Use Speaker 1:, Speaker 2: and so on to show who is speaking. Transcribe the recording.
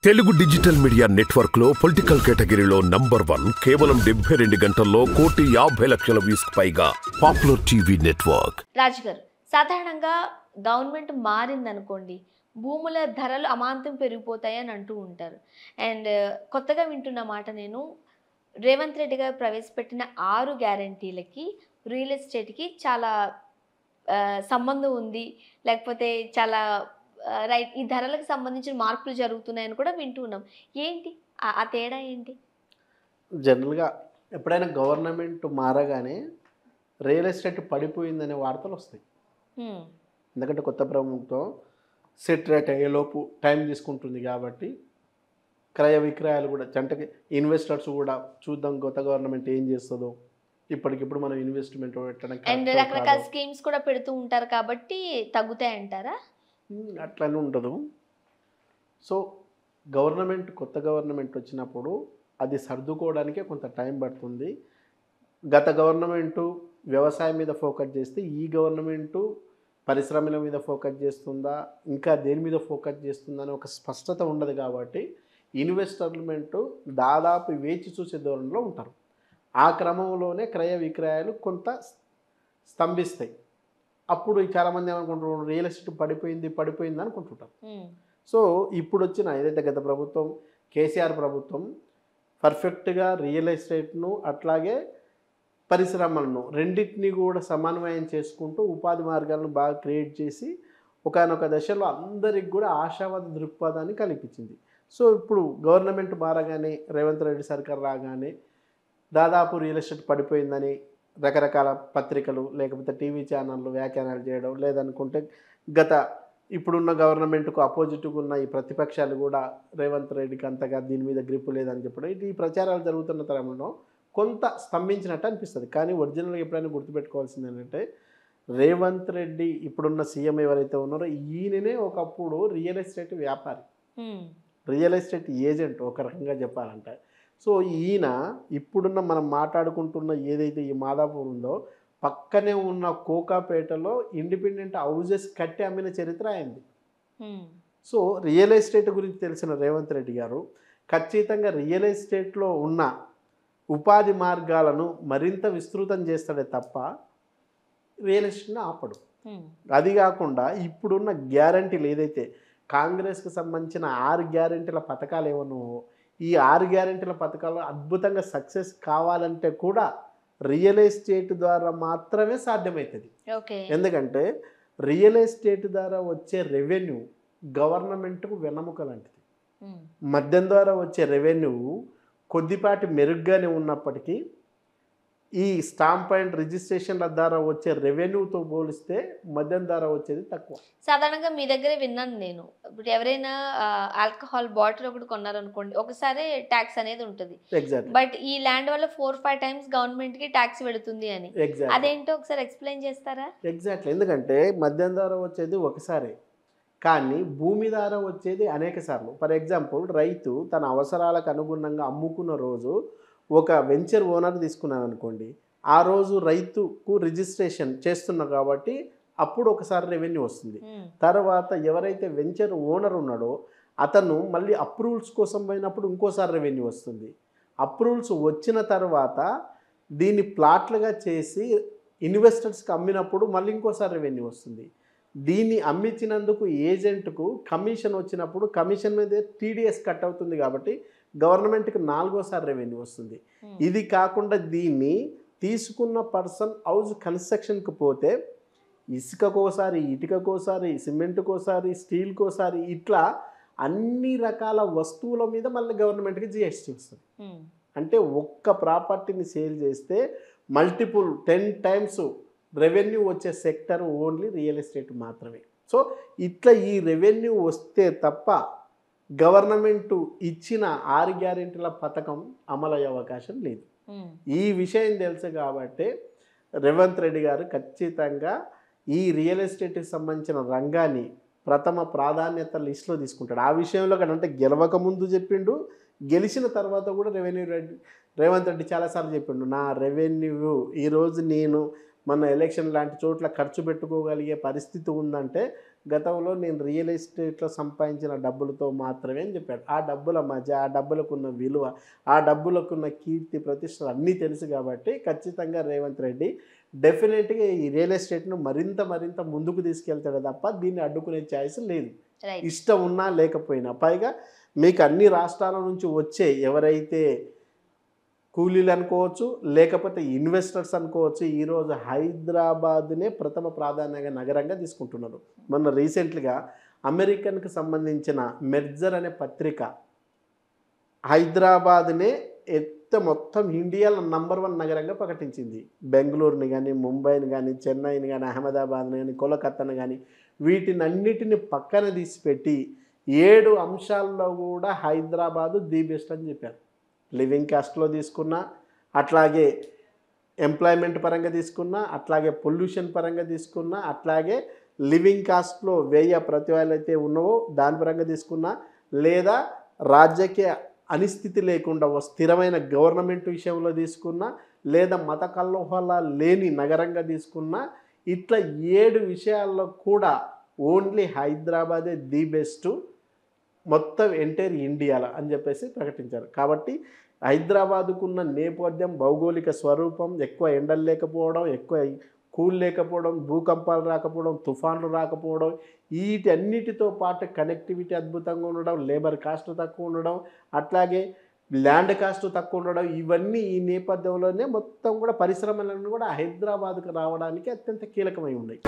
Speaker 1: Telugu digital media network లో political కేటగిరీలో number 1 కేవలం 72 గంటల్లో 1,50,00,000 వ్యూస్ పైగా పాపులర్ టీవీ నెట్వర్క్.
Speaker 2: రాజు గారు, సాధారణంగా గవర్నమెంట్ మారిందనుకోండి, భూముల ధరలు అమాంతం పెరిగిపోతాయని అంటూ ఉంటారు. అండ్ కొత్తగా వింటున్న మాట నేను, రేవంత్ రెడ్డి గారు ప్రవేశపెట్టిన 6 గ్యారంటీలకి రియల్ ఎస్టేట్కి చాలా సంబంధం ఉంది, లేకపోతే చాలా రైట్ ఈ ధరలకు సంబంధించిన మార్పులు జరుగుతున్నాయని కూడా వింటున్నాం. ఏంటి ఆ తేడా ఏంటి?
Speaker 3: జనరల్‌గా ఎప్పుడైనా గవర్నమెంట్ మారగానే రియల్ ఎస్టేట్ పడిపోయిందనే వార్తలు వస్తాయి. ఎందుకంటే కొత్త ప్రభుత్వం సెట్ రేట్ అయ్యేలోపు టైం తీసుకుంటుంది కాబట్టి క్రయ విక్రయాలు కూడా అంటే ఇన్వెస్టర్స్ కూడా చూద్దాం కొత్త గవర్నమెంట్ ఏం చేస్తుందో, ఇప్పటికిప్పుడు మనం ఇన్వెస్ట్మెంట్ పెట్టడానికి
Speaker 2: అండ్ రకరకాల స్కీమ్స్ కూడా పెడుతూ ఉంటారు కాబట్టి తగ్గుతాయి అంటారా?
Speaker 3: అట్లనే ఉండదు. సో కొత్త గవర్నమెంట్ వచ్చినప్పుడు అది సర్దుకోవడానికే కొంత టైం పడుతుంది. గత గవర్నమెంటు వ్యవసాయం మీద ఫోకస్ చేస్తే ఈ గవర్నమెంటు పరిశ్రమల మీద ఫోకస్ చేస్తుందా, ఇంకా దేని మీద ఫోకస్ చేస్తుందా అని ఒక స్పష్టత ఉండదు కాబట్టి ఇన్వెస్ట్మెంట్ దాదాపు వేచి చూసే ధోరణిలో ఉంటారు. ఆ క్రమంలోనే క్రయ విక్రయాలు కొంత స్తంభిస్తాయి. అప్పుడు చాలామంది ఏమనుకుంటున్నారు, రియల్ ఎస్టేట్ పడిపోయింది అనుకుంటుంటారు. సో ఇప్పుడు వచ్చిన ఏదైతే గత ప్రభుత్వం కేసీఆర్ ప్రభుత్వం పర్ఫెక్ట్గా రియల్ ఎస్టేట్ను అట్లాగే పరిశ్రమలను రెండింటినీ కూడా సమన్వయం చేసుకుంటూ ఉపాధి మార్గాలను బాగా క్రియేట్ చేసి ఒకానొక దశలో అందరికి కూడా ఆశావాద దృక్పథాన్ని కల్పించింది. సో ఇప్పుడు గవర్నమెంట్ మారగానే రేవంత్ రెడ్డి సర్కార్ రాగానే దాదాపు రియల్ ఎస్టేట్ పడిపోయిందని రకరకాల పత్రికలు లేకపోతే టీవీ ఛానళ్ళు వ్యాఖ్యానాలు చేయడం, లేదనుకుంటే ఇప్పుడున్న గవర్నమెంట్కు అపోజిట్గా ఉన్న ఈ ప్రతిపక్షాలు కూడా రేవంత్ రెడ్డికి అంతగా దీని మీద గ్రిప్ లేదని చెప్పడం, ఈ ప్రచారాలు జరుగుతున్న తరంలో కొంత స్తంభించినట్టు అనిపిస్తుంది. కానీ ఒరిజినల్గా ఎప్పుడైనా గుర్తుపెట్టుకోవాల్సింది ఏంటంటే, రేవంత్ రెడ్డి ఇప్పుడున్న సీఎం ఎవరైతే ఉన్నారో ఈయననే ఒకప్పుడు రియల్ ఎస్టేట్ వ్యాపారి, రియల్ ఎస్టేట్ ఏజెంట్ ఒక రకంగా చెప్పాలంటే. సో ఈయన ఇప్పుడున్న మనం మాట్లాడుకుంటున్న ఏదైతే ఈ మాదాపూర్ ఉందో పక్కనే ఉన్న కోకాపేటలో ఇండిపెండెంట్ హౌజెస్ కట్టి అమ్మిన చరిత్ర అయింది. సో రియల్ ఎస్టేట్ గురించి తెలిసిన రేవంత్ రెడ్డి గారు ఖచ్చితంగా రియల్ ఎస్టేట్లో ఉన్న ఉపాధి మార్గాలను మరింత విస్తృతం చేస్తాడే తప్ప రియల్ ఎస్టేట్ని ఆపడు. అది కాకుండా ఇప్పుడున్న గ్యారంటీలు ఏదైతే కాంగ్రెస్కి సంబంధించిన 6 గ్యారంటీల పథకాలు ఏమన్నా, ఈ 6 గ్యారంటీల పథకాలు అద్భుతంగా సక్సెస్ కావాలంటే కూడా రియల్ ఎస్టేట్ ద్వారా మాత్రమే సాధ్యమవుతుంది. ఎందుకంటే రియల్ ఎస్టేట్ ద్వారా వచ్చే రెవెన్యూ గవర్నమెంట్కు వెన్నెముక లాంటిది. మద్యం ద్వారా వచ్చే రెవెన్యూ కొద్దిపాటి మెరుగ్గానే ఉన్నప్పటికీ ఈ స్టాంప్ అండ్ రిజిస్ట్రేషన్ల ద్వారా వచ్చే రెవెన్యూతో పోలిస్తే మద్యం ద్వారా వచ్చేది తక్కువ.
Speaker 2: సాధారణంగా మీ దగ్గరే విన్నాను నేను, ఇప్పుడు ఎవరైనా ఆల్కహాల్ బాటిల్ ఒకటి కొన్నారనుకోండి, ఒకసారి ట్యాక్స్ అనేది ఉంటుంది. బట్ ఈ ల్యాండ్ వల్ల 4-5 టైమ్స్ గవర్నమెంట్ కి ట్యాక్స్ పెడుతుంది అని, అదేంటో ఒకసారి ఎక్స్ప్లెయిన్ చేస్తారా?
Speaker 3: ఎగ్జాక్ట్లీ. ఎందుకంటే మద్యం ద్వారా వచ్చేది ఒకసారి, కానీ భూమి ద్వారా వచ్చేది అనేక సార్లు. ఫర్ ఎగ్జాంపుల్, రైతు తన అవసరాలకు అనుగుణంగా అమ్ముకున్న రోజు ఒక వెంచర్ ఓనర్ తీసుకున్నాను అనుకోండి, ఆ రోజు రైతుకు రిజిస్ట్రేషన్ చేస్తున్నా కాబట్టి అప్పుడు ఒకసారి రెవెన్యూ వస్తుంది. తర్వాత ఎవరైతే వెంచర్ ఓనర్ ఉన్నాడో అతను మళ్ళీ అప్రూవల్స్ కోసం పోయినప్పుడు ఇంకోసారి రెవెన్యూ వస్తుంది. అప్రూవల్స్ వచ్చిన తర్వాత దీన్ని ప్లాట్లుగా చేసి ఇన్వెస్టర్స్కి అమ్మినప్పుడు మళ్ళీ ఇంకోసారి రెవెన్యూ వస్తుంది. దీన్ని అమ్మించినందుకు ఏజెంట్కు కమిషన్ వచ్చినప్పుడు కమిషన్ మీద టీడీఎస్ కట్ అవుతుంది కాబట్టి గవర్నమెంట్కి 4వసారి రెవెన్యూ వస్తుంది. ఇది కాకుండా దీన్ని తీసుకున్న పర్సన్ హౌస్ కన్స్ట్రక్షన్కి పోతే ఇసుకకోసారి, ఇటుకకోసారి, సిమెంట్కోసారి, స్టీల్కోసారి, ఇట్లా అన్ని రకాల వస్తువుల మీద మళ్ళీ గవర్నమెంట్కి జిఎస్టీ వస్తుంది. అంటే ఒక్క ప్రాపర్టీని సేల్ చేస్తే మల్టిపుల్ 10 టైమ్స్ రెవెన్యూ వచ్చే సెక్టర్ ఓన్లీ రియల్ ఎస్టేట్ మాత్రమే. సో ఇట్లా ఈ రెవెన్యూ వస్తే తప్ప గవర్నమెంట్ ఇచ్చిన 6 గ్యారెంటీల పథకం అమలయ్యే అవకాశం లేదు. ఈ విషయం తెలుసు కాబట్టి రేవంత్ రెడ్డి గారు ఖచ్చితంగా ఈ రియల్ ఎస్టేట్కి సంబంధించిన రంగాన్ని ప్రథమ ప్రాధాన్యత లిస్టులో తీసుకుంటాడు. ఆ విషయంలో అంటే గెలవక ముందు చెప్పిండు, గెలిచిన తర్వాత కూడా రేవంత్ రెడ్డి చాలాసార్లు చెప్పిండు, నా రెవెన్యూ ఈరోజు నేను మన ఎలక్షన్ లాంటి చోట్ల ఖర్చు పెట్టుకోగలిగే పరిస్థితి ఉందంటే గతంలో నేను రియల్ ఎస్టేట్లో సంపాదించిన డబ్బులతో మాత్రమే అని చెప్పాడు. ఆ డబ్బుల మధ్య, ఆ డబ్బులకున్న విలువ, ఆ డబ్బులకున్న కీర్తి ప్రతిష్టలు అన్నీ తెలుసు కాబట్టి ఖచ్చితంగా రేవంత్ రెడ్డి డెఫినెట్గా ఈ రియల్ ఎస్టేట్ను మరింత ముందుకు తీసుకెళ్తాడు తప్ప దీన్ని అడ్డుకునే ఛాయిస్ లేదు.
Speaker 2: రైట్.
Speaker 3: ఇష్టం ఉన్నా లేకపోయినా. పైగా మీకు అన్ని రాష్ట్రాల నుంచి వచ్చే ఎవరైతే కూలీలు అనుకోవచ్చు, లేకపోతే ఇన్వెస్టర్స్ అనుకోవచ్చు, ఈరోజు హైదరాబాద్నే ప్రథమ ప్రాధాన్య నగరంగా తీసుకుంటున్నారు. మొన్న రీసెంట్గా అమెరికన్కి సంబంధించిన మెర్జర్ అనే పత్రిక హైదరాబాద్నే మొత్తం ఇండియాలో నంబర్ 1 నగరంగా ప్రకటించింది. బెంగళూరుని కానీ, ముంబైని కానీ, చెన్నైని కానీ, అహ్మదాబాద్ని కానీ, కోలకత్తాని కానీ వీటినన్నిటిని పక్కన తీసిపెట్టి 7 అంశాల్లో కూడా హైదరాబాదు ది బెస్ట్ అని చెప్పారు. లివింగ్ కాస్ట్లో తీసుకున్నా, అట్లాగే ఎంప్లాయ్మెంట్ పరంగా తీసుకున్నా, అట్లాగే పొల్యూషన్ పరంగా తీసుకున్నా, అట్లాగే లివింగ్ కాస్ట్లో వ్యయ ప్రతిభాలు అయితే ఉన్నావో దాని పరంగా తీసుకున్నా, లేదా రాజకీయ అనిస్థితి లేకుండా ఓ స్థిరమైన గవర్నమెంట్ విషయంలో తీసుకున్నా, లేదా మత కల్లోహాల లేని నగరంగా తీసుకున్నా, ఇట్లా 7 విషయాల్లో కూడా ఓన్లీ హైదరాబాదే ది బెస్ట్ మొత్తం ఎంటైర్ ఇండియాలో అని చెప్పేసి ప్రకటించారు. కాబట్టి హైదరాబాదుకున్న నేపథ్యం, భౌగోళిక స్వరూపం, ఎక్కువ ఎండలు లేకపోవడం, ఎక్కువ కూల్ లేకపోవడం, భూకంపాలు రాకపోవడం, తుఫాన్లు రాకపోవడం, వీటన్నిటితో పాటు కనెక్టివిటీ అద్భుతంగా ఉండడం, లేబర్ కాస్ట్ తక్కువ ఉండడం, అట్లాగే ల్యాండ్ కాస్ట్ తక్కువ ఉండడం, ఇవన్నీ ఈ నేపథ్యంలోనే మొత్తం కూడా పరిశ్రమలన్నీ కూడా హైదరాబాద్కు రావడానికి అత్యంత కీలకమై ఉన్నాయి.